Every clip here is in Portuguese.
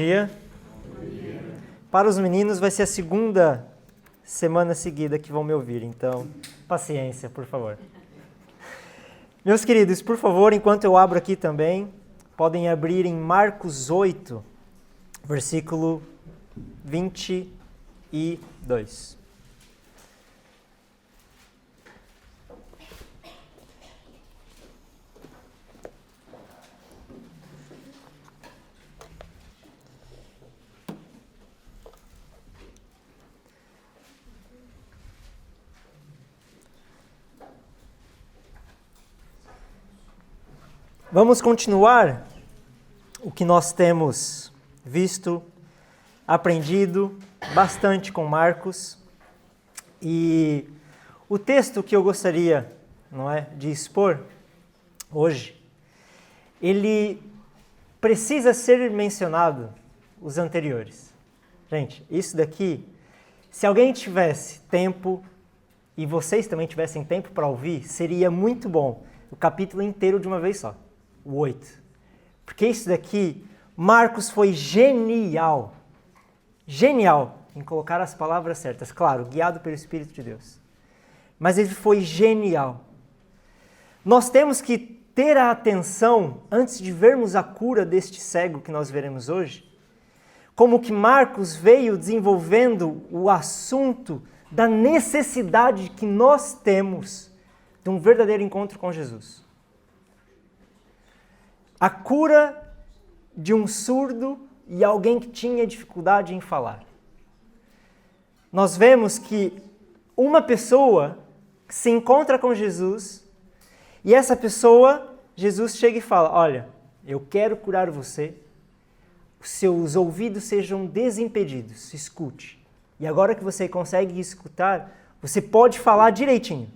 dia. Bom dia. Para os meninos vai ser a segunda semana seguida que vão me ouvir, então paciência, por favor. Meus queridos, por favor, enquanto eu abro aqui também, podem abrir em Marcos 8, versículo 22. Vamos continuar o que nós temos visto, aprendido bastante com Marcos. E o texto que eu gostaria, de expor hoje, ele precisa ser mencionado, os anteriores. Gente, isso daqui, se alguém tivesse tempo e vocês também tivessem tempo para ouvir, seria muito bom o capítulo inteiro de uma vez só. O 8. Porque isso daqui, Marcos foi genial em colocar as palavras certas, claro, guiado pelo Espírito de Deus. Mas ele foi genial. Nós temos que ter a atenção, antes de vermos a cura deste cego que nós veremos hoje, como que Marcos veio desenvolvendo o assunto da necessidade que nós temos de um verdadeiro encontro com Jesus. A cura de um surdo e alguém que tinha dificuldade em falar. Nós vemos que uma pessoa se encontra com Jesus e essa pessoa, Jesus chega e fala, olha, eu quero curar você, os seus ouvidos sejam desimpedidos, escute. E agora que você consegue escutar, você pode falar direitinho.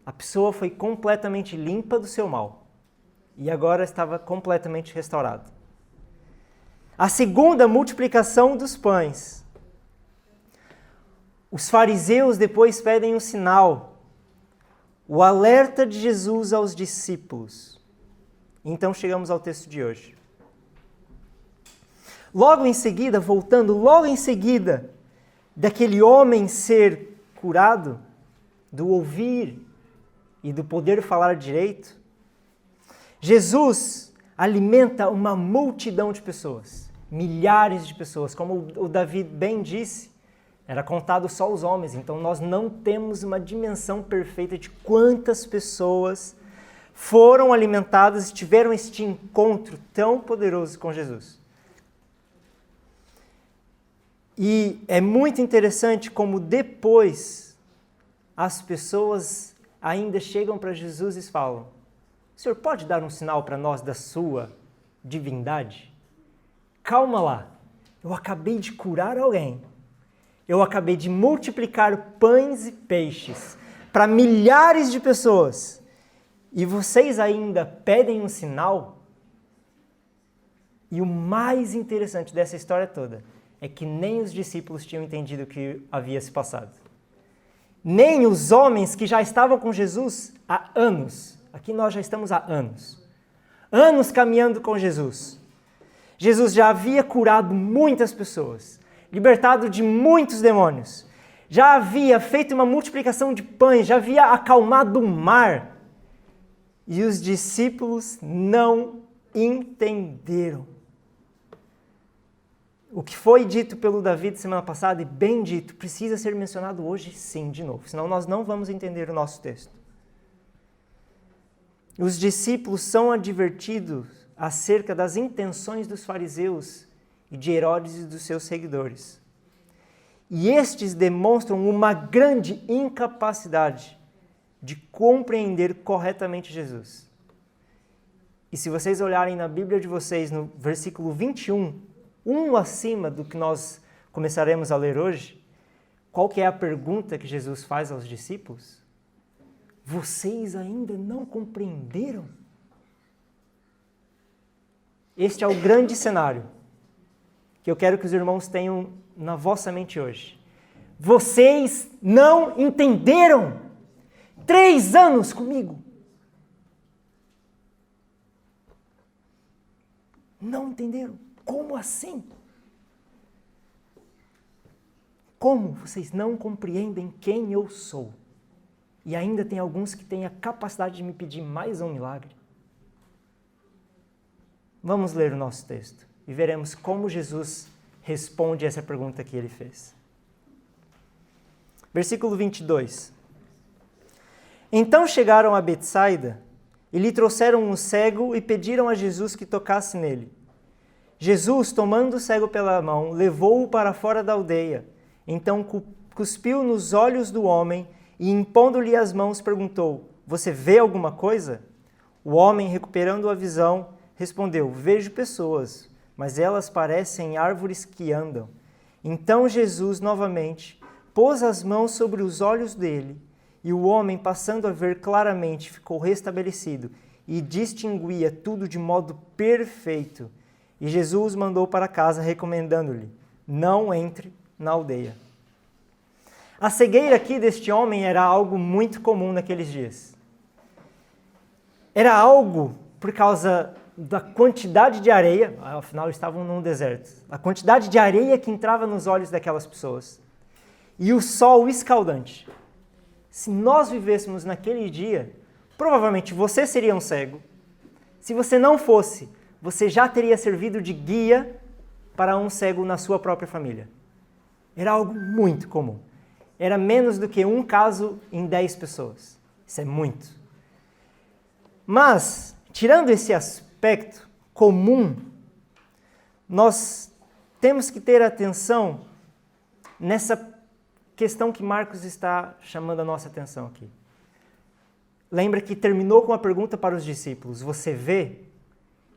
A pessoa foi completamente limpa do seu mal. E agora estava completamente restaurado. A segunda, multiplicação dos pães. Os fariseus depois pedem um sinal. O alerta de Jesus aos discípulos. Então chegamos ao texto de hoje. Logo em seguida, daquele homem ser curado, do ouvir e do poder falar direito, Jesus alimenta uma multidão de pessoas, milhares de pessoas. Como o Davi bem disse, era contado só os homens, então nós não temos uma dimensão perfeita de quantas pessoas foram alimentadas e tiveram este encontro tão poderoso com Jesus. E é muito interessante como depois as pessoas ainda chegam para Jesus e falam, o senhor pode dar um sinal para nós da sua divindade? Calma lá, eu acabei de curar alguém. Eu acabei de multiplicar pães e peixes para milhares de pessoas. E vocês ainda pedem um sinal? E o mais interessante dessa história toda é que nem os discípulos tinham entendido o que havia se passado. Nem os homens que já estavam com Jesus há anos. Aqui nós já estamos há anos caminhando com Jesus. Jesus já havia curado muitas pessoas, libertado de muitos demônios, já havia feito uma multiplicação de pães, já havia acalmado o mar. E os discípulos não entenderam. O que foi dito pelo Davi semana passada, e bem dito, precisa ser mencionado hoje sim, de novo, senão nós não vamos entender o nosso texto. Os discípulos são advertidos acerca das intenções dos fariseus e de Herodes e dos seus seguidores. E estes demonstram uma grande incapacidade de compreender corretamente Jesus. E se vocês olharem na Bíblia de vocês, no versículo 21, um acima do que nós começaremos a ler hoje, qual que é a pergunta que Jesus faz aos discípulos? Vocês ainda não compreenderam? Este é o grande cenário que eu quero que os irmãos tenham na vossa mente hoje. Vocês não entenderam? 3 anos comigo. Não entenderam? Como assim? Como vocês não compreendem quem eu sou? E ainda tem alguns que têm a capacidade de me pedir mais um milagre? Vamos ler o nosso texto e veremos como Jesus responde essa pergunta que ele fez. Versículo 22. Então chegaram a Betsaida e lhe trouxeram um cego e pediram a Jesus que tocasse nele. Jesus, tomando o cego pela mão, levou-o para fora da aldeia. Então cuspiu nos olhos do homem e, impondo-lhe as mãos, perguntou: Você vê alguma coisa? O homem, recuperando a visão, respondeu: Vejo pessoas, mas elas parecem árvores que andam. Então Jesus, novamente, pôs as mãos sobre os olhos dele, e o homem, passando a ver claramente, ficou restabelecido e distinguia tudo de modo perfeito. E Jesus mandou para casa, recomendando-lhe: Não entre na aldeia. A cegueira aqui deste homem era algo muito comum naqueles dias. Era algo por causa da quantidade de areia, afinal estavam num deserto, a quantidade de areia que entrava nos olhos daquelas pessoas e o sol escaldante. Se nós vivêssemos naquele dia, provavelmente você seria um cego. Se você não fosse, você já teria servido de guia para um cego na sua própria família. Era algo muito comum. Era menos do que um caso em 10 pessoas. Isso é muito. Mas, tirando esse aspecto comum, nós temos que ter atenção nessa questão que Marcos está chamando a nossa atenção aqui. Lembra que terminou com a pergunta para os discípulos: Você vê?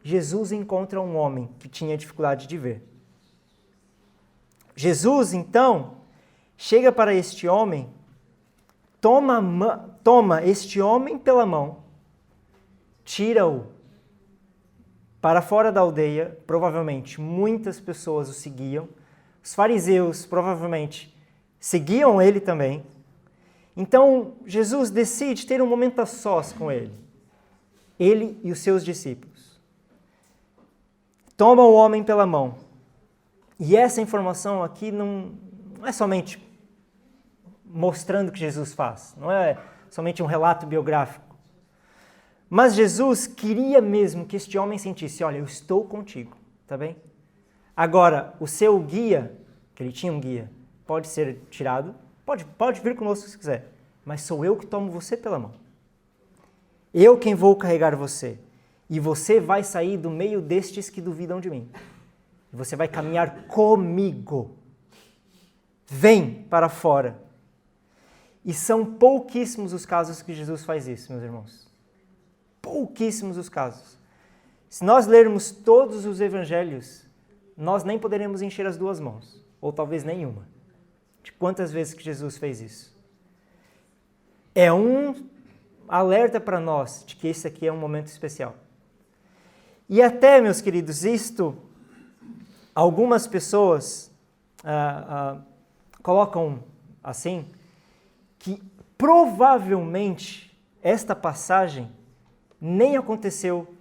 Jesus encontra um homem que tinha dificuldade de ver. Jesus, então, chega para este homem, toma este homem pela mão, tira-o para fora da aldeia. Provavelmente muitas pessoas o seguiam. Os fariseus provavelmente seguiam ele também. Então, Jesus decide ter um momento a sós com ele e os seus discípulos. Toma o homem pela mão. E essa informação aqui não é somente mostrando o que Jesus faz, não é somente um relato biográfico. Mas Jesus queria mesmo que este homem sentisse: olha, eu estou contigo, tá bem? Agora, o seu guia, que ele tinha um guia, pode ser tirado, pode vir conosco se quiser, mas sou eu que tomo você pela mão. Eu quem vou carregar você. E você vai sair do meio destes que duvidam de mim. Você vai caminhar comigo. Vem para fora. E são pouquíssimos os casos que Jesus faz isso, meus irmãos. Pouquíssimos os casos. Se nós lermos todos os evangelhos, nós nem poderemos encher as duas mãos, ou talvez nenhuma, de quantas vezes que Jesus fez isso. É um alerta para nós de que esse aqui é um momento especial. E até, meus queridos, algumas pessoas colocam assim, que provavelmente esta passagem nem aconteceu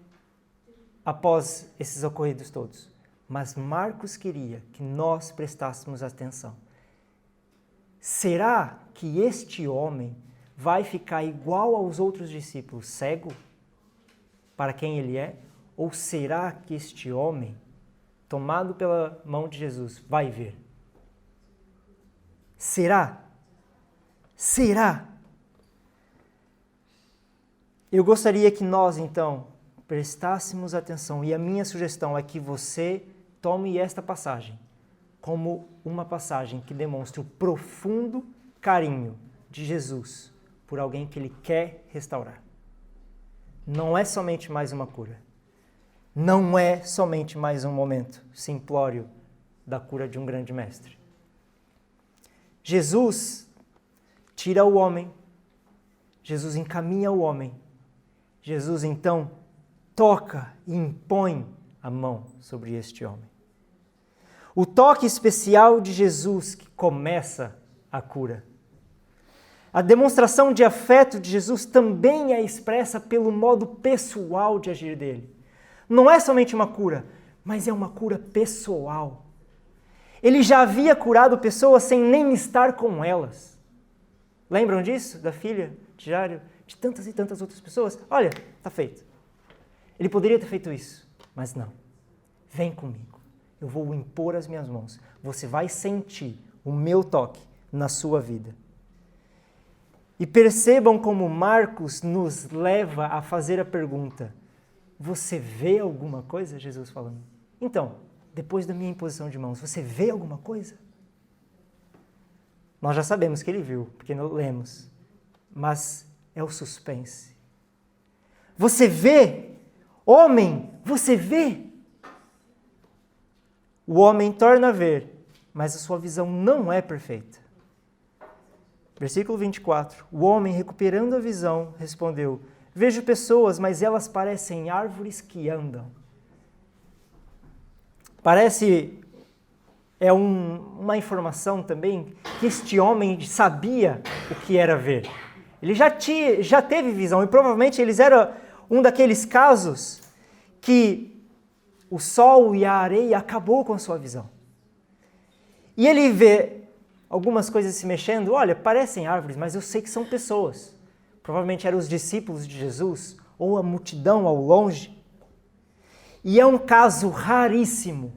após esses ocorridos todos. Mas Marcos queria que nós prestássemos atenção. Será que este homem vai ficar igual aos outros discípulos, cego, para quem ele é? Ou será que este homem, tomado pela mão de Jesus, vai ver? Será? Será? Eu gostaria que nós, então, prestássemos atenção, e a minha sugestão é que você tome esta passagem como uma passagem que demonstre o profundo carinho de Jesus por alguém que ele quer restaurar. Não é somente mais uma cura. Não é somente mais um momento simplório da cura de um grande mestre. Jesus tira o homem, Jesus encaminha o homem, Jesus então toca e impõe a mão sobre este homem. O toque especial de Jesus que começa a cura. A demonstração de afeto de Jesus também é expressa pelo modo pessoal de agir dele. Não é somente uma cura, mas é uma cura pessoal. Ele já havia curado pessoas sem nem estar com elas. Lembram disso? Da filha de Jairo? De tantas e tantas outras pessoas? Olha, está feito. Ele poderia ter feito isso, mas não. Vem comigo. Eu vou impor as minhas mãos. Você vai sentir o meu toque na sua vida. E percebam como Marcos nos leva a fazer a pergunta: você vê alguma coisa? Jesus falando. Então, depois da minha imposição de mãos, você vê alguma coisa? Nós já sabemos que ele viu, porque não lemos. Mas é o suspense. Você vê? Homem, você vê? O homem torna a ver, mas a sua visão não é perfeita. Versículo 24. O homem, recuperando a visão, respondeu: vejo pessoas, mas elas parecem árvores que andam. Parece, uma informação também, que este homem sabia o que era ver. Ele já teve visão, e provavelmente eles eram um daqueles casos que o sol e a areia acabou com a sua visão. E ele vê algumas coisas se mexendo. Olha, parecem árvores, mas eu sei que são pessoas. Provavelmente eram os discípulos de Jesus, ou a multidão ao longe. E é um caso raríssimo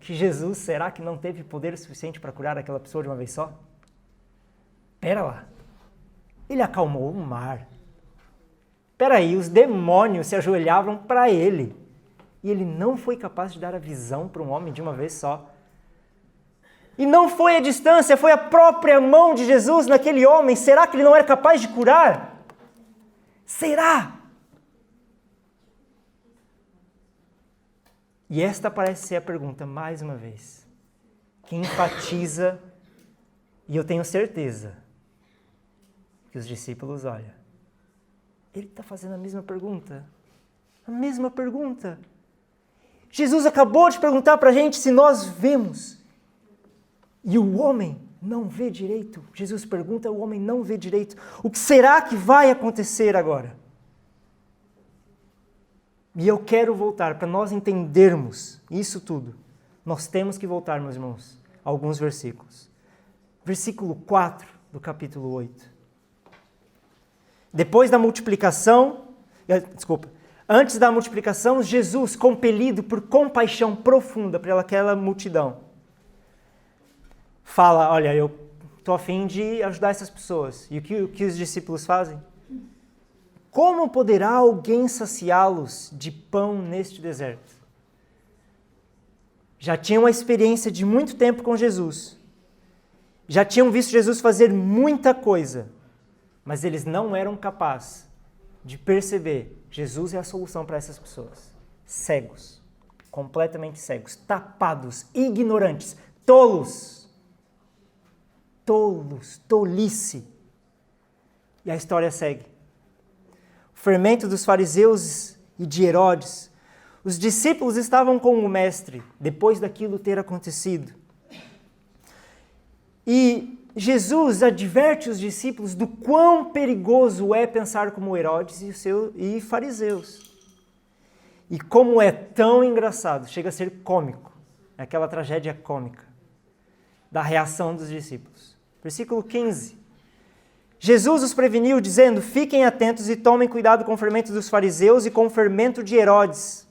que Jesus, será que não teve poder suficiente para curar aquela pessoa de uma vez só? Pera lá. Ele acalmou o mar. Pera aí, os demônios se ajoelhavam para ele. E ele não foi capaz de dar a visão para um homem de uma vez só. E não foi a distância, foi a própria mão de Jesus naquele homem. Será que ele não era capaz de curar? Será? E esta parece ser a pergunta, mais uma vez, que enfatiza, e eu tenho certeza, que os discípulos olham. Ele está fazendo a mesma pergunta. A mesma pergunta. Jesus acabou de perguntar para a gente se nós vemos. E o homem não vê direito. Jesus pergunta, o homem não vê direito. O que será que vai acontecer agora? E eu quero voltar, para nós entendermos isso tudo. Nós temos que voltar, meus irmãos, a alguns versículos. Versículo 4 do capítulo 8. Depois da multiplicação, antes da multiplicação, Jesus, compelido por compaixão profunda pelaquela multidão, fala, olha, eu estou a fim de ajudar essas pessoas. E o que os discípulos fazem? Como poderá alguém saciá-los de pão neste deserto? Já tinham a experiência de muito tempo com Jesus. Já tinham visto Jesus fazer muita coisa. Mas eles não eram capazes de perceber Jesus é a solução para essas pessoas. Cegos, completamente cegos, tapados, ignorantes, tolos. Tolos, tolice. E a história segue. O fermento dos fariseus e de Herodes. Os discípulos estavam com o mestre, depois daquilo ter acontecido. E Jesus adverte os discípulos do quão perigoso é pensar como Herodes e fariseus. E como é tão engraçado, chega a ser cômico, é aquela tragédia cômica da reação dos discípulos. Versículo 15. Jesus os preveniu dizendo, fiquem atentos e tomem cuidado com o fermento dos fariseus e com o fermento de Herodes.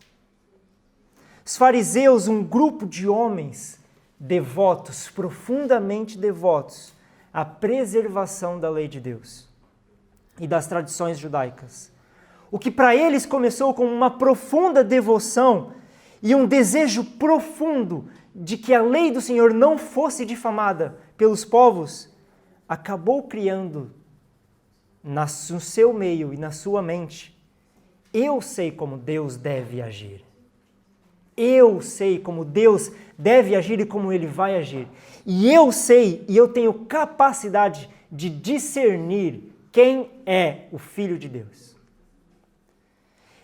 Os fariseus, um grupo de homens devotos, profundamente devotos à preservação da lei de Deus e das tradições judaicas. O que para eles começou com uma profunda devoção e um desejo profundo de que a lei do Senhor não fosse difamada pelos povos, acabou criando no seu meio e na sua mente, eu sei como Deus deve agir. Eu sei como Deus deve agir e como Ele vai agir. E eu sei e eu tenho capacidade de discernir quem é o Filho de Deus.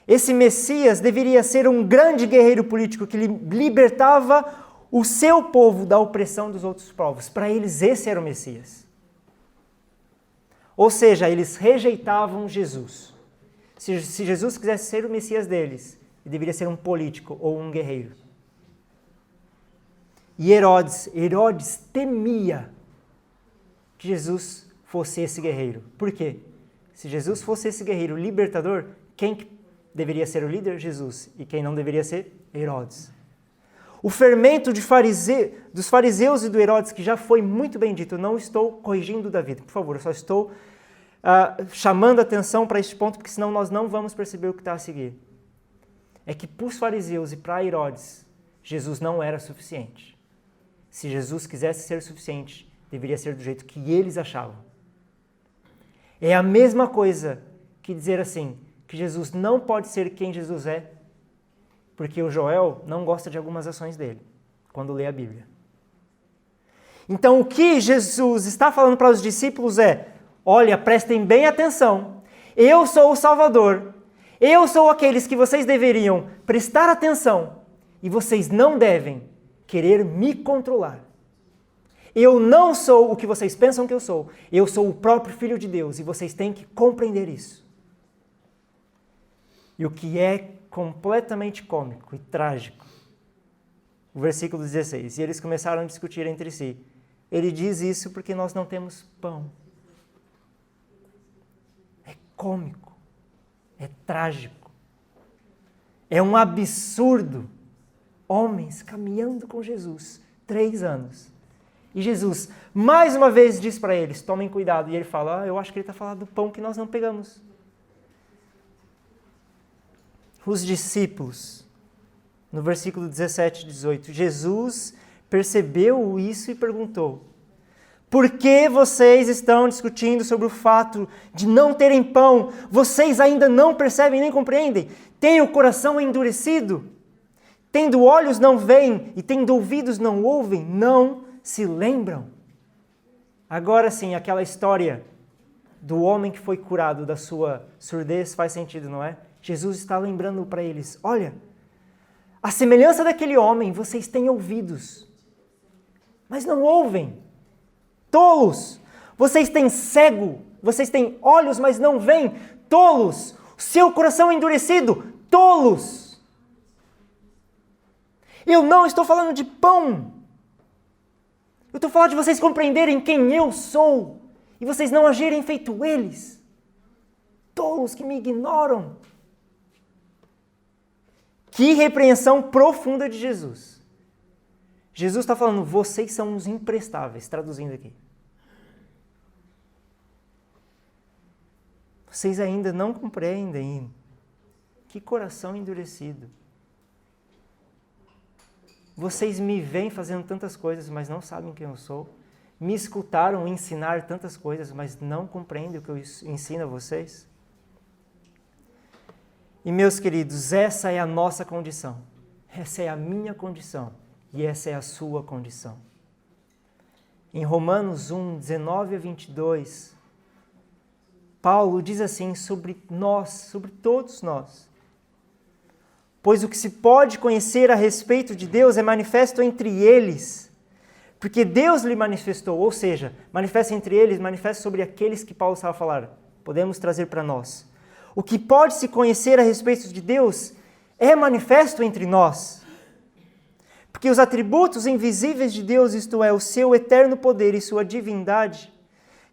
Esse Messias deveria ser um grande guerreiro político que libertava o seu povo da opressão dos outros povos. Para eles, esse era o Messias. Ou seja, eles rejeitavam Jesus. Se Jesus quisesse ser o Messias deles, ele deveria ser um político ou um guerreiro. E Herodes temia que Jesus fosse esse guerreiro. Por quê? Se Jesus fosse esse guerreiro libertador, quem que deveria ser o líder? Jesus. E quem não deveria ser? Herodes. O fermento dos fariseus e do Herodes, que já foi muito bem dito, eu não estou corrigindo Davi, por favor, eu só estou chamando atenção para este ponto, porque senão nós não vamos perceber o que está a seguir. É que para os fariseus e para Herodes, Jesus não era suficiente. Se Jesus quisesse ser suficiente, deveria ser do jeito que eles achavam. É a mesma coisa que dizer assim, que Jesus não pode ser quem Jesus é, porque o Joel não gosta de algumas ações dele, quando lê a Bíblia. Então o que Jesus está falando para os discípulos é, olha, prestem bem atenção, eu sou o Salvador, eu sou aqueles que vocês deveriam prestar atenção, e vocês não devem querer me controlar. Eu não sou o que vocês pensam que eu sou o próprio Filho de Deus, e vocês têm que compreender isso. E o que é completamente cômico e trágico, o versículo 16, e eles começaram a discutir entre si. Ele diz isso porque nós não temos pão. É cômico, é trágico, é um absurdo. Homens caminhando com Jesus, 3 anos. E Jesus, mais uma vez, diz para eles, tomem cuidado. E ele fala, eu acho que ele está falando do pão que nós não pegamos. Os discípulos, no versículo 17 e 18, Jesus percebeu isso e perguntou, por que vocês estão discutindo sobre o fato de não terem pão? Vocês ainda não percebem nem compreendem? Têm o coração endurecido? Tendo olhos não veem e tendo ouvidos não ouvem? Não se lembram? Agora sim, aquela história do homem que foi curado da sua surdez faz sentido, não é? Jesus está lembrando para eles, olha, a semelhança daquele homem, vocês têm ouvidos, mas não ouvem. Tolos! Vocês têm cego, vocês têm olhos, mas não veem. Tolos! O seu coração é endurecido. Tolos! Eu não estou falando de pão. Eu estou falando de vocês compreenderem quem eu sou e vocês não agirem feito eles. Tolos que me ignoram. Que repreensão profunda de Jesus. Jesus está falando, vocês são os imprestáveis, traduzindo aqui. Vocês ainda não compreendem. Que coração endurecido. Vocês me veem fazendo tantas coisas, mas não sabem quem eu sou. Me escutaram ensinar tantas coisas, mas não compreendem o que eu ensino a vocês. E meus queridos, essa é a nossa condição. Essa é a minha condição. E essa é a sua condição. Em Romanos 1, 19 a 22, Paulo diz assim sobre nós, sobre todos nós. Pois o que se pode conhecer a respeito de Deus é manifesto entre eles, porque Deus lhe manifestou, ou seja, manifesta entre eles, manifesta sobre aqueles que Paulo estava falando. Podemos trazer para nós. O que pode se conhecer a respeito de Deus é manifesto entre nós. Porque os atributos invisíveis de Deus, isto é, o seu eterno poder e sua divindade,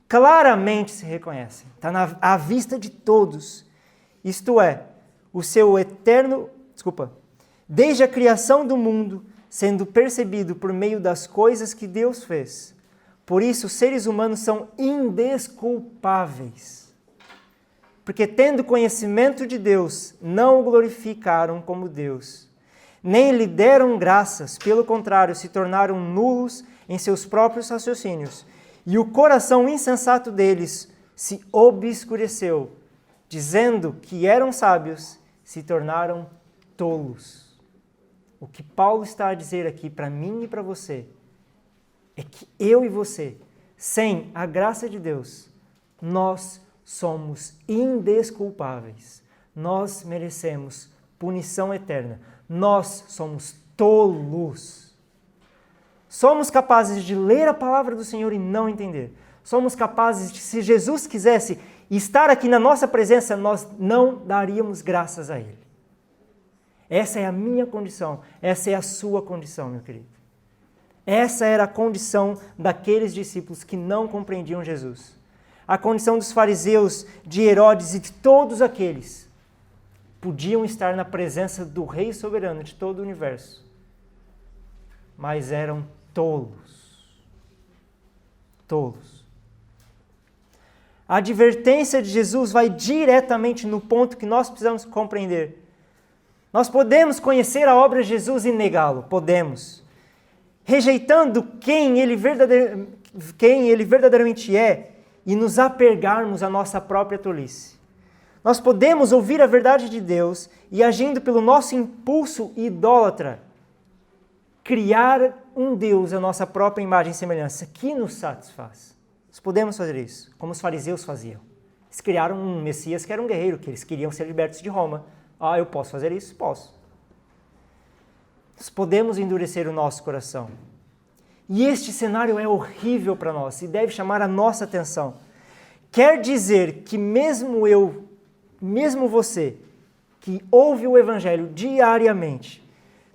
claramente se reconhecem. Está à vista de todos. Isto é, o seu eterno... desde a criação do mundo, sendo percebido por meio das coisas que Deus fez. Por isso, os seres humanos são indesculpáveis. Porque, tendo conhecimento de Deus, não o glorificaram como Deus, nem lhe deram graças, pelo contrário, se tornaram nulos em seus próprios raciocínios, e o coração insensato deles se obscureceu, dizendo que eram sábios, se tornaram tolos. O que Paulo está a dizer aqui para mim e para você é que eu e você, sem a graça de Deus, nós somos indesculpáveis. Nós merecemos punição eterna. Nós somos tolos. Somos capazes de ler a palavra do Senhor e não entender. Somos capazes de, se Jesus quisesse estar aqui na nossa presença, nós não daríamos graças a Ele. Essa é a minha condição, essa é a sua condição, meu querido. Essa era a condição daqueles discípulos que não compreendiam Jesus. A condição dos fariseus, de Herodes e de todos aqueles podiam estar na presença do Rei soberano de todo o universo, mas eram tolos. Tolos. A advertência de Jesus vai diretamente no ponto que nós precisamos compreender. Nós podemos conhecer a obra de Jesus e negá-lo, podemos. Rejeitando quem ele verdadeiramente é e nos apegarmos à nossa própria tolice. Nós podemos ouvir a verdade de Deus e, agindo pelo nosso impulso idólatra, criar um Deus à nossa própria imagem e semelhança que nos satisfaz. Nós podemos fazer isso, como os fariseus faziam. Eles criaram um Messias que era um guerreiro, que eles queriam ser libertos de Roma. Ah, eu posso fazer isso? Posso. Nós podemos endurecer o nosso coração. E este cenário é horrível para nós e deve chamar a nossa atenção. Quer dizer que mesmo você, que ouve o Evangelho diariamente,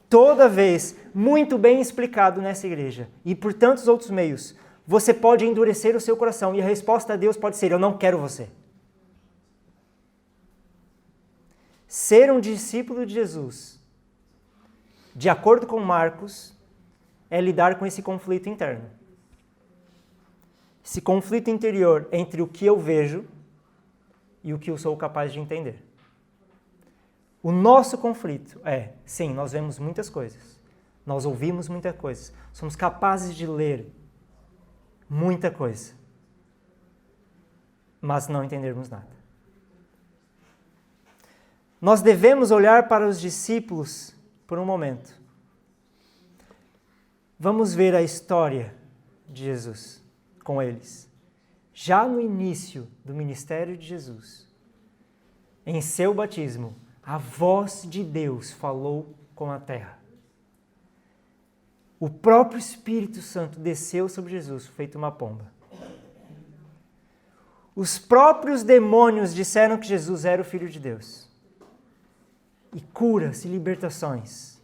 toda vez muito bem explicado nessa igreja e por tantos outros meios, você pode endurecer o seu coração e a resposta a Deus pode ser: eu não quero você. Ser um discípulo de Jesus, de acordo com Marcos, é lidar com esse conflito interno. Esse conflito interior entre o que eu vejo e o que eu sou capaz de entender. O nosso conflito é, sim, nós vemos muitas coisas, nós ouvimos muitas coisas, somos capazes de ler muita coisa, mas não entendermos nada. Nós devemos olhar para os discípulos por um momento. Vamos ver a história de Jesus com eles. Já no início do ministério de Jesus, em seu batismo, a voz de Deus falou com a terra. O próprio Espírito Santo desceu sobre Jesus, feito uma pomba. Os próprios demônios disseram que Jesus era o Filho de Deus. E curas e libertações.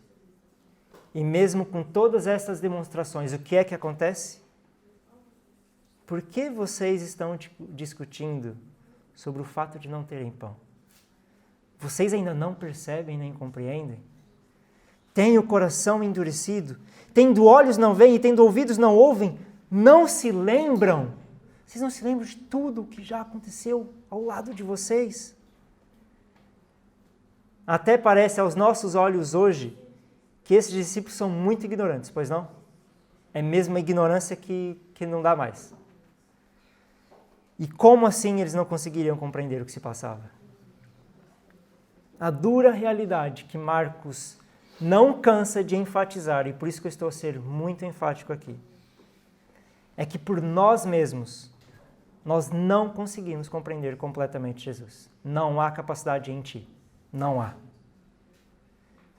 E mesmo com todas essas demonstrações, o que é que acontece? Por que vocês estão discutindo sobre o fato de não terem pão? Vocês ainda não percebem nem compreendem? Têm o coração endurecido? Tendo olhos não veem e tendo ouvidos não ouvem? Não se lembram? Vocês não se lembram de tudo o que já aconteceu ao lado de vocês? Até parece aos nossos olhos hoje que esses discípulos são muito ignorantes, pois não? É mesmo a ignorância que não dá mais. E como assim eles não conseguiriam compreender o que se passava? A dura realidade que Marcos não cansa de enfatizar, e por isso que eu estou a ser muito enfático aqui, é que por nós mesmos, nós não conseguimos compreender completamente Jesus. Não há capacidade em ti. Não há.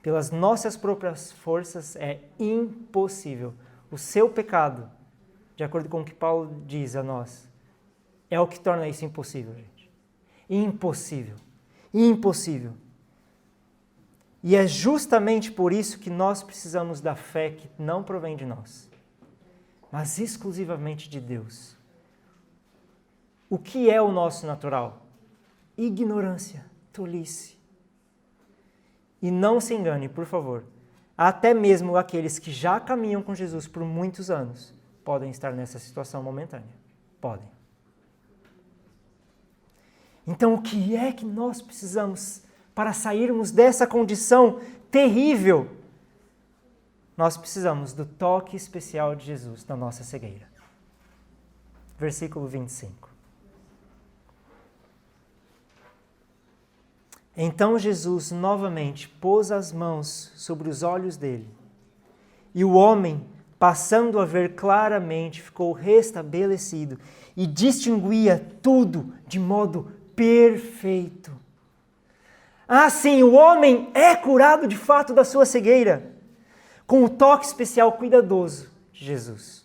Pelas nossas próprias forças é impossível. O seu pecado, de acordo com o que Paulo diz a nós, é o que torna isso impossível, gente. Impossível. Impossível. E é justamente por isso que nós precisamos da fé que não provém de nós, mas exclusivamente de Deus. O que é o nosso natural? Ignorância, tolice. E não se engane, por favor, até mesmo aqueles que já caminham com Jesus por muitos anos podem estar nessa situação momentânea. Podem. Então, o que é que nós precisamos para sairmos dessa condição terrível? Nós precisamos do toque especial de Jesus na nossa cegueira. Versículo 25. Então Jesus novamente pôs as mãos sobre os olhos dele, e o homem, passando a ver claramente, ficou restabelecido e distinguia tudo de modo perfeito. Ah, sim, o homem é curado de fato da sua cegueira, com o toque especial cuidadoso de Jesus.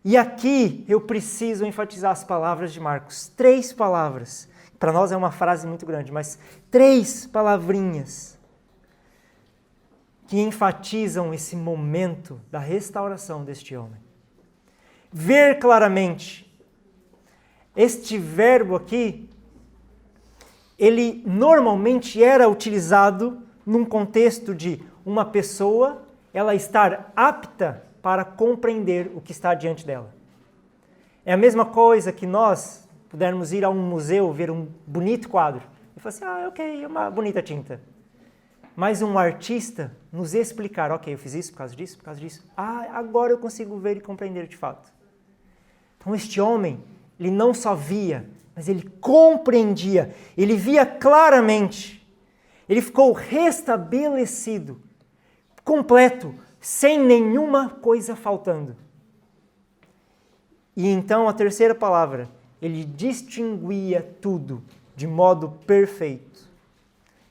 E aqui eu preciso enfatizar as palavras de Marcos, 3 palavras. Para nós é uma frase muito grande, mas 3 palavrinhas que enfatizam esse momento da restauração deste homem. Ver claramente. Este verbo aqui, ele normalmente era utilizado num contexto de uma pessoa, ela estar apta para compreender o que está diante dela. É a mesma coisa que nós pudermos ir a um museu, ver um bonito quadro, e falar assim, ok, é uma bonita tinta. Mas um artista nos explicar, ok, eu fiz isso por causa disso, por causa disso. Agora eu consigo ver e compreender de fato. Então este homem, ele não só via, mas ele compreendia, ele via claramente. Ele ficou restabelecido, completo, sem nenhuma coisa faltando. E então a terceira palavra, ele distinguia tudo de modo perfeito.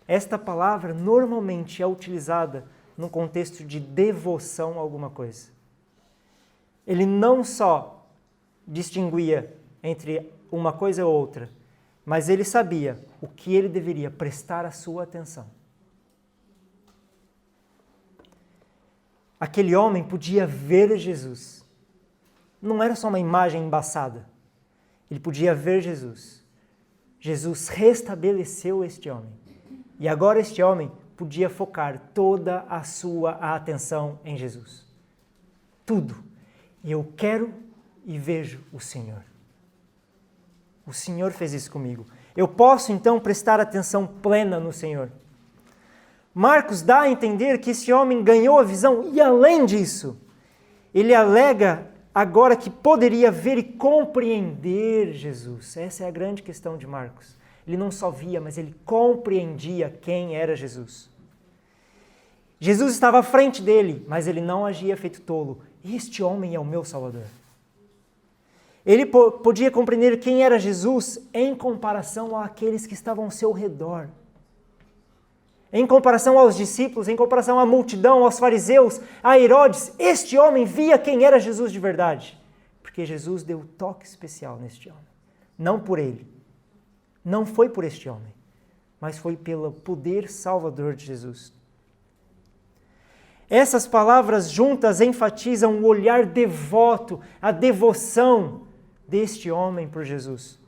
Esta palavra normalmente é utilizada no contexto de devoção a alguma coisa. Ele não só distinguia entre uma coisa ou outra, mas ele sabia o que ele deveria prestar a sua atenção. Aquele homem podia ver Jesus. Não era só uma imagem embaçada. Ele podia ver Jesus. Jesus restabeleceu este homem. E agora este homem podia focar toda a sua atenção em Jesus. Tudo. Eu quero e vejo o Senhor. O Senhor fez isso comigo. Eu posso então prestar atenção plena no Senhor. Marcos dá a entender que esse homem ganhou a visão e além disso, ele alega agora que poderia ver e compreender Jesus. Essa é a grande questão de Marcos. Ele não só via, mas ele compreendia quem era Jesus. Jesus estava à frente dele, mas ele não agia feito tolo. Este homem é o meu Salvador. Ele podia compreender quem era Jesus em comparação àqueles que estavam ao seu redor. Em comparação aos discípulos, em comparação à multidão, aos fariseus, a Herodes, este homem via quem era Jesus de verdade. Porque Jesus deu toque especial neste homem. Não por ele. Não foi por este homem, mas foi pelo poder salvador de Jesus. Essas palavras juntas enfatizam o olhar devoto, a devoção deste homem por Jesus.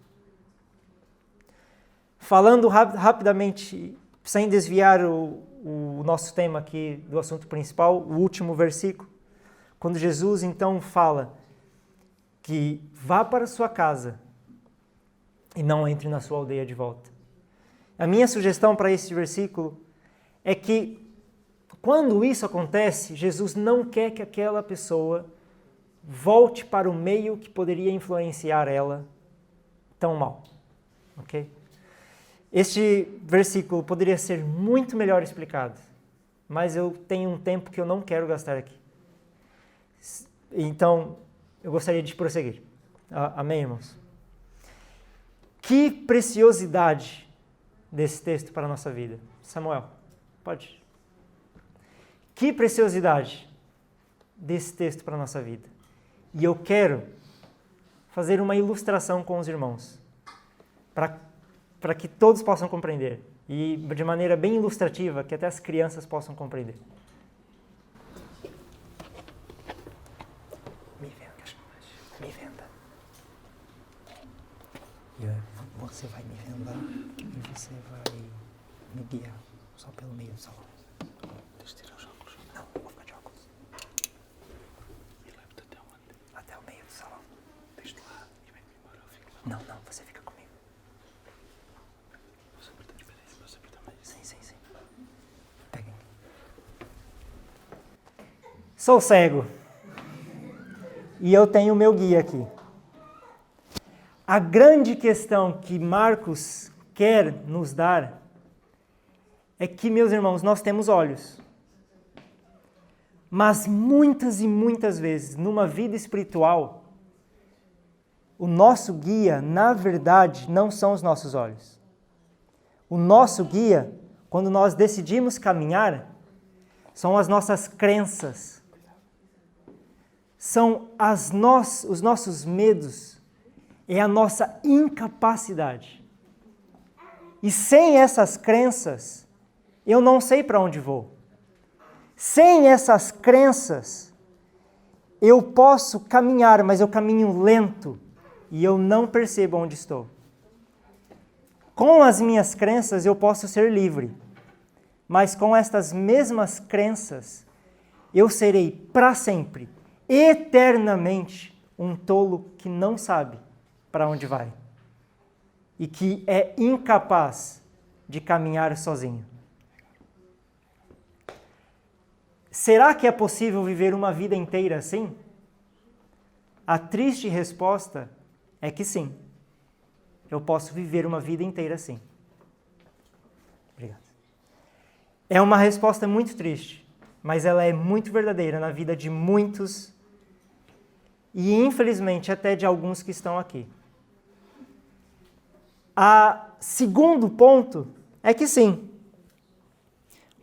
Falando rapidamente, sem desviar o nosso tema aqui do assunto principal, o último versículo, quando Jesus então fala que vá para sua casa e não entre na sua aldeia de volta. A minha sugestão para esse versículo é que quando isso acontece, Jesus não quer que aquela pessoa volte para o meio que poderia influenciar ela tão mal. Ok? Este versículo poderia ser muito melhor explicado, mas eu tenho um tempo que eu não quero gastar aqui. Então, eu gostaria de prosseguir. Amém, irmãos? Que preciosidade desse texto para a nossa vida. Samuel, pode. Que preciosidade desse texto para a nossa vida. E eu quero fazer uma ilustração com os irmãos, para que todos possam compreender. E de maneira bem ilustrativa, que até as crianças possam compreender. Me venda. Me venda. Você vai me vendar e você vai me guiar só pelo meio do salão. Deixa eu tirar os óculos. Não, vou ficar de óculos. E leva-te até onde? Até o meio do salão. Deixa-te lá e vem-me embora. Eu fico lá. Não, você fica comigo. Posso apertar os pedais? Posso apertar mais? Sim. Peguem. Sou cego. E eu tenho o meu guia aqui. A grande questão que Marcos quer nos dar é que, meus irmãos, nós temos olhos. Mas muitas e muitas vezes, numa vida espiritual, o nosso guia, na verdade, não são os nossos olhos. O nosso guia, quando nós decidimos caminhar, são as nossas crenças. São os nossos medos. É a nossa incapacidade. E sem essas crenças, eu não sei para onde vou. Sem essas crenças, eu posso caminhar, mas eu caminho lento e eu não percebo onde estou. Com as minhas crenças eu posso ser livre, mas com estas mesmas crenças eu serei para sempre, eternamente, um tolo que não sabe para onde vai e que é incapaz de caminhar sozinho. Será que é possível viver uma vida inteira assim? A triste resposta é que sim. Eu posso viver uma vida inteira assim. Obrigado. É uma resposta muito triste, mas ela é muito verdadeira na vida de muitos e, infelizmente, até de alguns que estão aqui. A segundo ponto é que sim,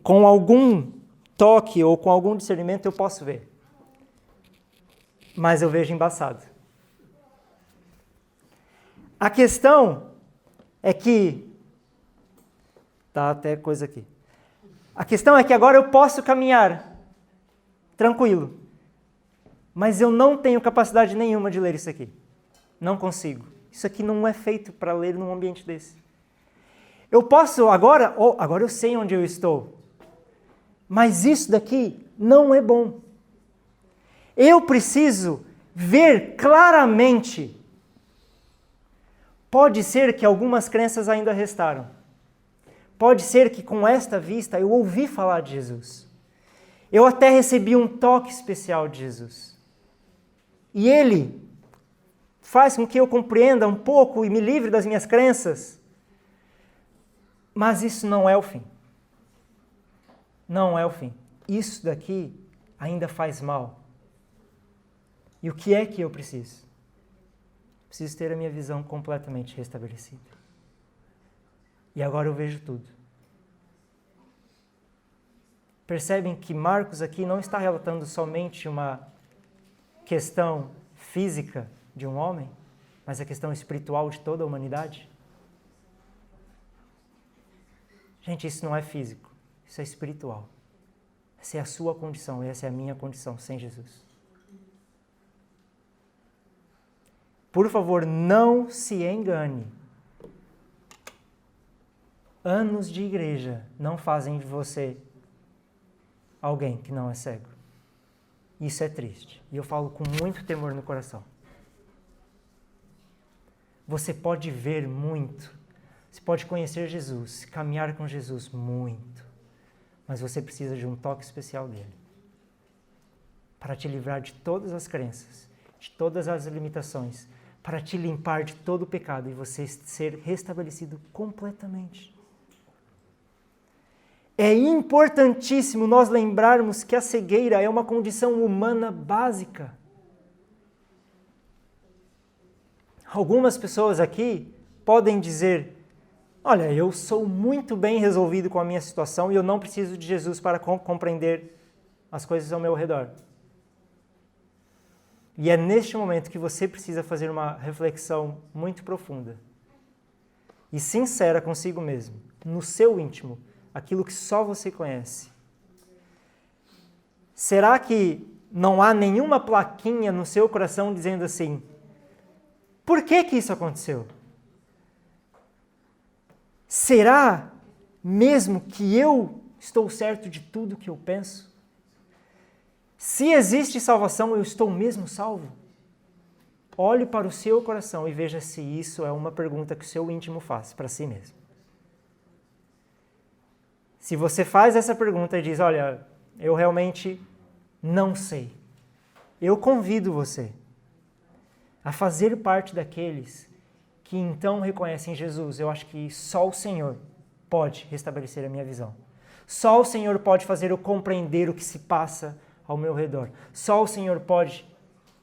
com algum toque ou com algum discernimento eu posso ver, mas eu vejo embaçado. A questão é que... Tá até coisa aqui. A questão é que agora eu posso caminhar tranquilo, mas eu não tenho capacidade nenhuma de ler isso aqui. Não consigo. Isso aqui não é feito para ler num ambiente desse. Eu posso agora eu sei onde eu estou, mas isso daqui não é bom. Eu preciso ver claramente. Pode ser que algumas crenças ainda restaram. Pode ser que com esta vista eu ouvi falar de Jesus. Eu até recebi um toque especial de Jesus. E Ele faz com que eu compreenda um pouco e me livre das minhas crenças. Mas isso não é o fim. Não é o fim. Isso daqui ainda faz mal. E o que é que eu preciso? Preciso ter a minha visão completamente restabelecida. E agora eu vejo tudo. Percebem que Marcos aqui não está relatando somente uma questão física de um homem, mas a questão espiritual de toda a humanidade? Gente, isso não é físico, isso é espiritual. Essa é a sua condição, essa é a minha condição sem Jesus. Por favor, não se engane. Anos de igreja não fazem de você alguém que não é cego. Isso é triste. E eu falo com muito temor no coração. Você pode ver muito. Você pode conhecer Jesus, caminhar com Jesus muito. Mas você precisa de um toque especial dele. Para te livrar de todas as crenças, de todas as limitações, para te limpar de todo o pecado e você ser restabelecido completamente. É importantíssimo nós lembrarmos que a cegueira é uma condição humana básica. Algumas pessoas aqui podem dizer: olha, eu sou muito bem resolvido com a minha situação e eu não preciso de Jesus para compreender as coisas ao meu redor. E é neste momento que você precisa fazer uma reflexão muito profunda e sincera consigo mesmo, no seu íntimo, aquilo que só você conhece. Será que não há nenhuma plaquinha no seu coração dizendo assim: por que isso aconteceu? Será mesmo que eu estou certo de tudo que eu penso? Se existe salvação, eu estou mesmo salvo? Olhe para o seu coração e veja se isso é uma pergunta que o seu íntimo faz para si mesmo. Se você faz essa pergunta e diz: olha, eu realmente não sei, eu convido você a fazer parte daqueles que então reconhecem Jesus. Eu acho que só o Senhor pode restabelecer a minha visão. Só o Senhor pode fazer eu compreender o que se passa ao meu redor. Só o Senhor pode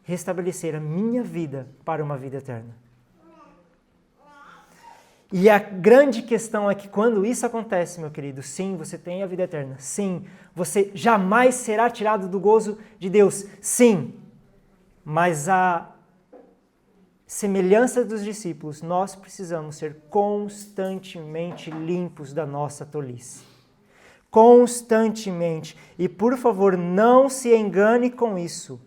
restabelecer a minha vida para uma vida eterna. E a grande questão é que quando isso acontece, meu querido, sim, você tem a vida eterna. Sim, você jamais será tirado do gozo de Deus. Sim, mas a semelhança dos discípulos, nós precisamos ser constantemente limpos da nossa tolice. Constantemente. E por favor, não se engane com isso.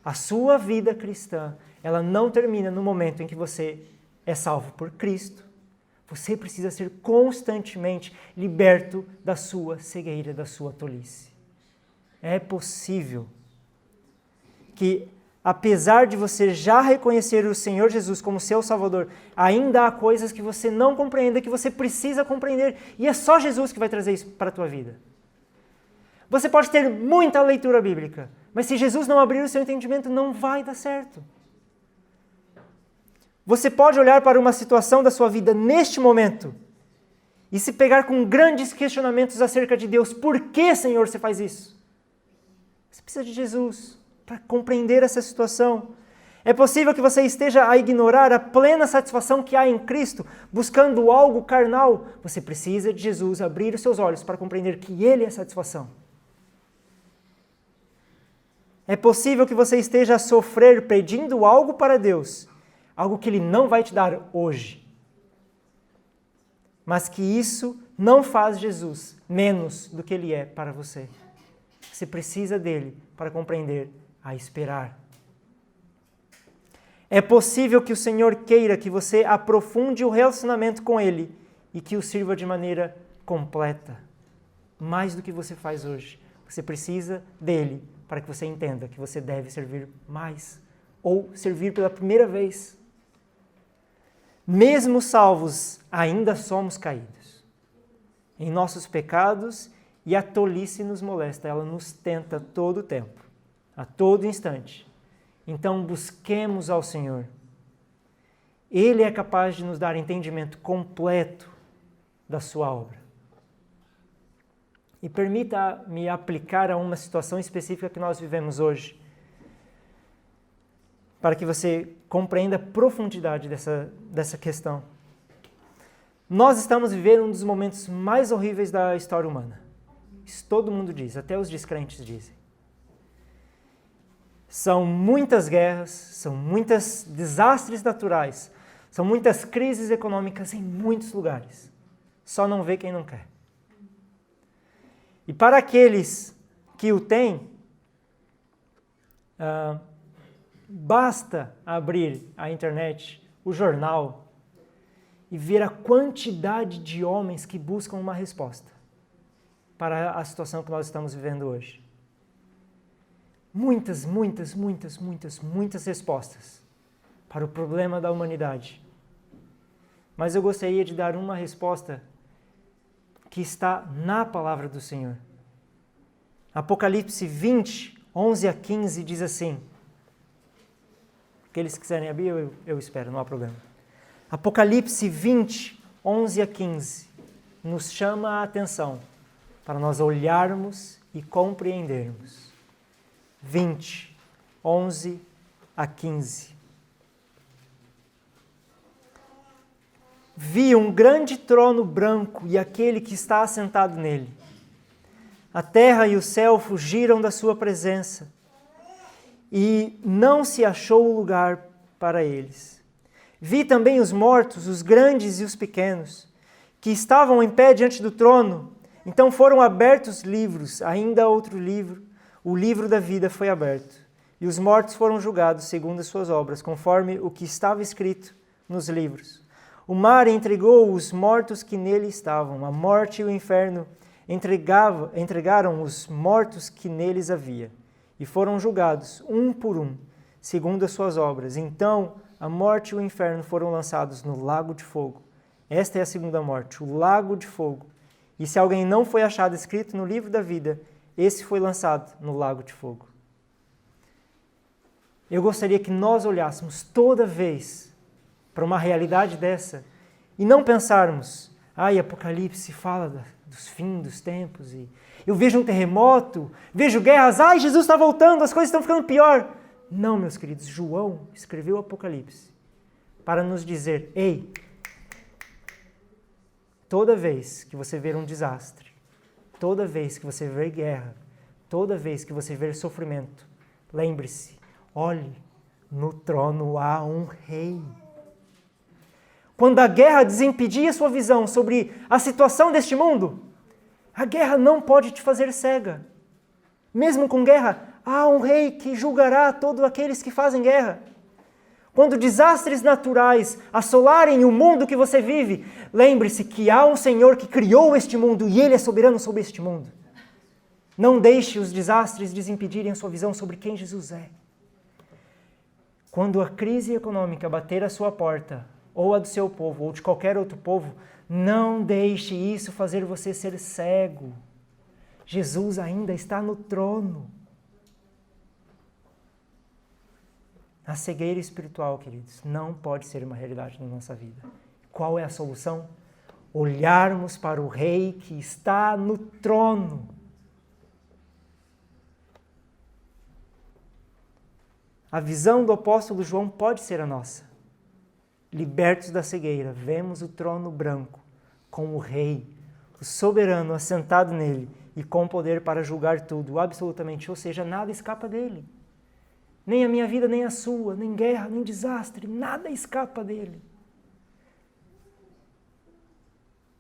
A sua vida cristã, ela não termina no momento em que você é salvo por Cristo. Você precisa ser constantemente liberto da sua cegueira, da sua tolice. É possível que, apesar de você já reconhecer o Senhor Jesus como seu Salvador, ainda há coisas que você não compreenda, que você precisa compreender, e é só Jesus que vai trazer isso para a tua vida. Você pode ter muita leitura bíblica, mas se Jesus não abrir o seu entendimento, não vai dar certo. Você pode olhar para uma situação da sua vida neste momento e se pegar com grandes questionamentos acerca de Deus. Por que, Senhor, você faz isso? Você precisa de Jesus para compreender essa situação. É possível que você esteja a ignorar a plena satisfação que há em Cristo, buscando algo carnal. Você precisa de Jesus abrir os seus olhos para compreender que Ele é a satisfação. É possível que você esteja a sofrer pedindo algo para Deus, algo que Ele não vai te dar hoje. Mas que isso não faz Jesus menos do que Ele é para você. Você precisa dele para compreender a esperar. É possível que o Senhor queira que você aprofunde o relacionamento com Ele e que o sirva de maneira completa, mais do que você faz hoje. Você precisa dele para que você entenda que você deve servir mais ou servir pela primeira vez. Mesmo salvos, ainda somos caídos em nossos pecados e a tolice nos molesta, ela nos tenta todo o tempo, a todo instante. Então busquemos ao Senhor. Ele é capaz de nos dar entendimento completo da sua obra. E permita-me aplicar a uma situação específica que nós vivemos hoje, para que você compreenda a profundidade dessa questão. Nós estamos vivendo um dos momentos mais horríveis da história humana. Isso todo mundo diz, até os descrentes dizem. São muitas guerras, são muitos desastres naturais, são muitas crises econômicas em muitos lugares. Só não vê quem não quer. E para aqueles que o têm, basta abrir a internet, o jornal, e ver a quantidade de homens que buscam uma resposta para a situação que nós estamos vivendo hoje. Muitas respostas para o problema da humanidade. Mas eu gostaria de dar uma resposta que está na palavra do Senhor. Apocalipse 20, 11 a 15 diz assim. Aqueles que quiserem abrir, eu espero, não há problema. Apocalipse 20, 11 a 15 nos chama a atenção para nós olharmos e compreendermos. 20, 11 a 15. Vi um grande trono branco e aquele que está assentado nele. A terra e o céu fugiram da sua presença e não se achou lugar para eles. Vi também os mortos, os grandes e os pequenos, que estavam em pé diante do trono. Então foram abertos livros, ainda outro livro, o livro da vida foi aberto. E os mortos foram julgados segundo as suas obras, conforme o que estava escrito nos livros. O mar entregou os mortos que nele estavam, a morte e o inferno entregaram os mortos que neles havia, e foram julgados, um por um, segundo as suas obras. Então a morte e o inferno foram lançados no lago de fogo. Esta é a segunda morte, o lago de fogo. E se alguém não foi achado escrito no livro da vida, esse foi lançado no lago de fogo. Eu gostaria que nós olhássemos toda vez para uma realidade dessa e não pensarmos, Apocalipse fala dos fins dos tempos e eu vejo um terremoto, vejo guerras, Jesus está voltando, as coisas estão ficando pior. Não, meus queridos, João escreveu o Apocalipse para nos dizer, ei, toda vez que você ver um desastre, toda vez que você ver guerra, toda vez que você ver sofrimento, lembre-se, olhe, no trono há um rei. Quando a guerra desimpedia sua visão sobre a situação deste mundo, A guerra não pode te fazer cega. Mesmo com guerra, há um rei que julgará todos aqueles que fazem guerra. Quando desastres naturais assolarem o mundo que você vive, lembre-se que há um Senhor que criou este mundo e Ele é soberano sobre este mundo. Não deixe os desastres desimpedirem a sua visão sobre quem Jesus é. Quando a crise econômica bater à sua porta, ou a do seu povo, ou de qualquer outro povo, não deixe isso fazer você ser cego. Jesus ainda está no trono. A cegueira espiritual, queridos, não pode ser uma realidade na nossa vida. Qual é a solução? Olharmos para o Rei que está no trono. A visão do apóstolo João pode ser a nossa. Libertos da cegueira, vemos o trono branco com o Rei, o soberano assentado nele e com poder para julgar tudo, absolutamente, ou seja, nada escapa dele. Nem a minha vida, nem a sua, nem guerra, nem desastre, nada escapa dele.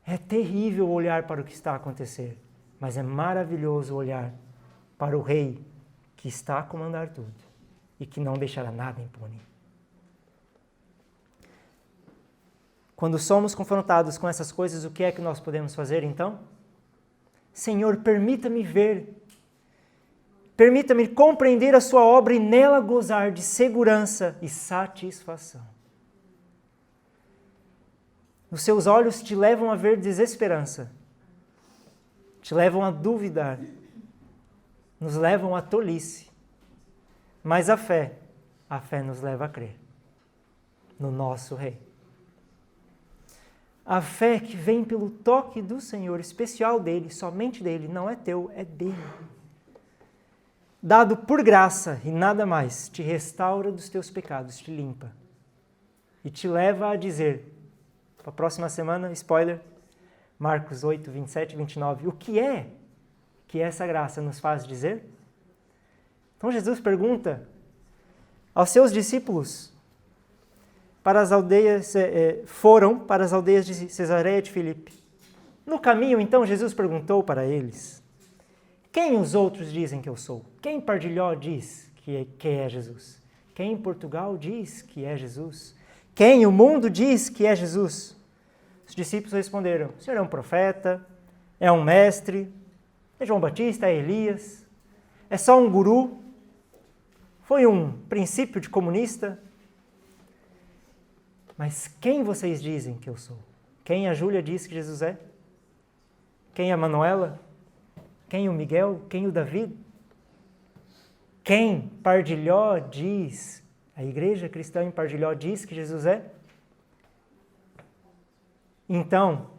É terrível olhar para o que está a acontecer, mas é maravilhoso olhar para o Rei que está a comandar tudo e que não deixará nada impune. Quando somos confrontados com essas coisas, o que é que nós podemos fazer então? Senhor, permita-me ver. Permita-me compreender a sua obra e nela gozar de segurança e satisfação. Os seus olhos te levam a ver desesperança, te levam a duvidar, nos levam à tolice. Mas a fé nos leva a crer no nosso Rei. A fé que vem pelo toque do Senhor, especial dele, somente dele, não é teu, é dele. Dado por graça e nada mais, te restaura dos teus pecados, te limpa. E te leva a dizer, para a próxima semana, spoiler, Marcos 8, 27 e 29, o que é que essa graça nos faz dizer? Então Jesus pergunta aos seus discípulos, foram para as aldeias de Cesareia de Filipe. No caminho, então, Jesus perguntou para eles, quem os outros dizem que eu sou? Quem em Pardilhó diz que é Jesus? Quem em Portugal diz que é Jesus? Quem o mundo diz que é Jesus? Os discípulos responderam, o Senhor é um profeta, é um mestre, é João Batista, é Elias, é só um guru, foi um princípio de comunista. Mas quem vocês dizem que eu sou? Quem a Júlia diz que Jesus é? Quem a Manuela? Quem o Miguel? Quem o Davi? Quem Pardilhó diz, a igreja cristã em Pardilhó diz que Jesus é? Então,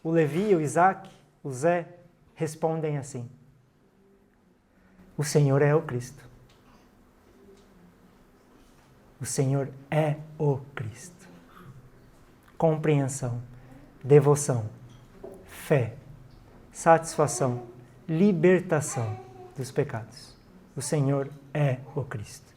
o Levi, o Isaac, o Zé respondem assim, o Senhor é o Cristo. O Senhor é o Cristo. Compreensão, devoção, fé, satisfação, libertação dos pecados. O Senhor é o Cristo.